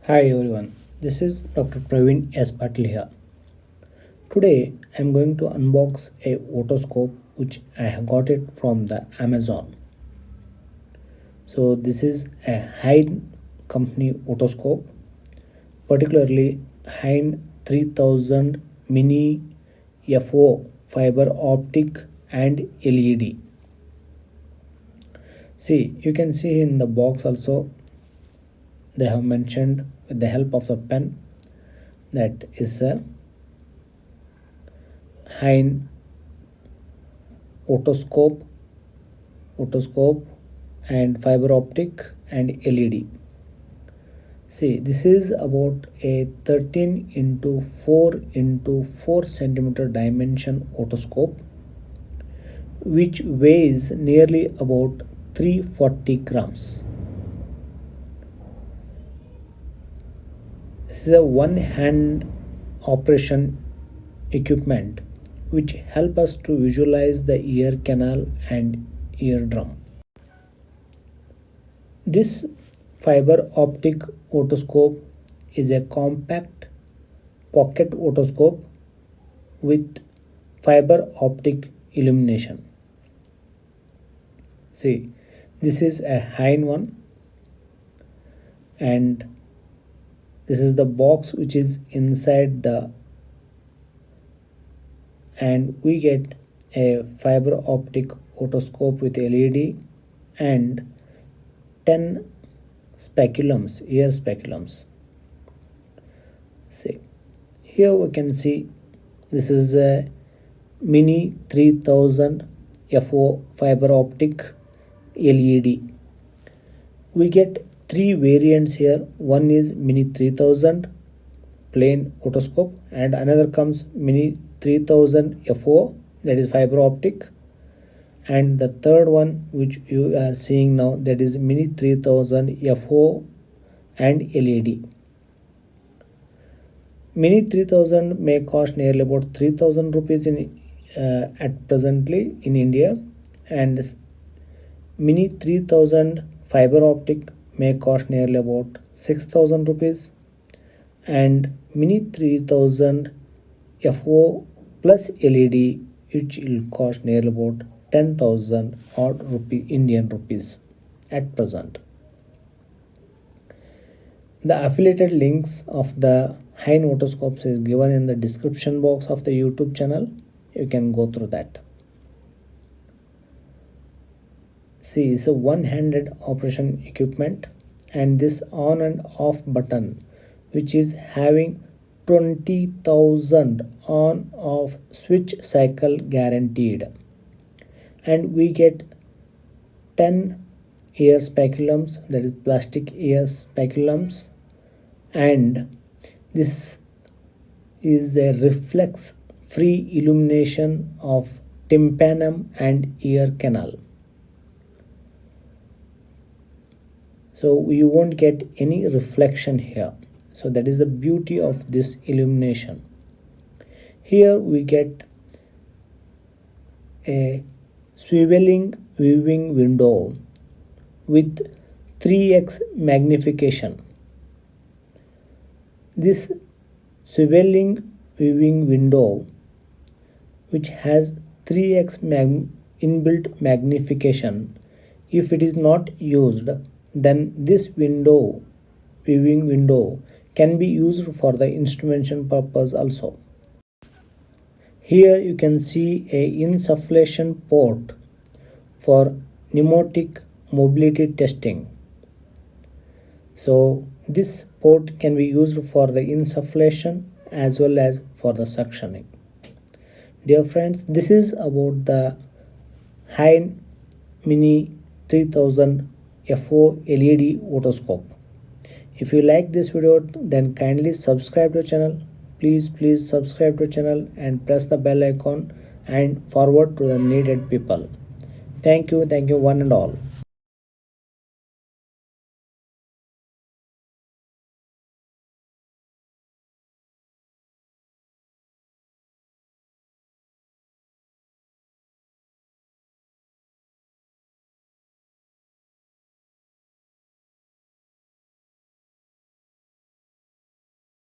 Hi everyone, this is Dr. Praveen S. Patil here. Today I am going to unbox a otoscope which I have got it from the Amazon. So this is a Heine company otoscope, particularly Heine 3000 mini FO fiber optic and LED. See, you can see in the box also they have mentioned with the help of a pen that is a Heine otoscope and fiber optic and LED. See, this is about a 13 into 4 into 4 centimeter dimension otoscope which weighs nearly about 340 grams. This is a one hand operation equipment which help us to visualize the ear canal and eardrum. This fiber optic otoscope is a compact pocket otoscope with fiber optic illumination. See, this is a Heine one, and this is the box which is inside the, and we get a fiber optic otoscope with LED and 10 speculums, ear speculums. See, here we can see this is a mini 3000 FO fiber optic LED. We get three variants here. One is mini 3000 plain otoscope, and another comes mini 3000 FO, that is fiber optic, and the third one which you are seeing now, that is mini 3000 FO and LED. Mini 3000 may cost nearly about 3000 rupees in at presently in India, and mini 3000 fiber optic may cost nearly about 6000 rupees, and mini 3000 FO plus LED which will cost nearly about 10,000 odd Indian rupees at present. The affiliated links of the Heine Otoscopes is given in the description box of the YouTube channel. You can go through that. See, it's a one-handed operation equipment, and this on and off button which is having 20,000 on off switch cycle guaranteed, and we get 10 ear speculums, that is plastic ear speculums, and this is the reflex free illumination of tympanum and ear canal. So you won't get any reflection here. So that is the beauty of this illumination. Here we get a swiveling viewing window with 3x magnification. This swiveling viewing window which has 3x inbuilt magnification, if it is not used, then this viewing window can be used for the instrumentation purpose also. Here you can see a insufflation port for pneumatic mobility testing. So this port can be used for the insufflation as well as for the suctioning. Dear friends, this is about the Heine mini 3000 FO LED otoscope. If you like this video, then kindly subscribe to the channel. Please subscribe to the channel and press the bell icon and forward to the needed people. Thank you one and all.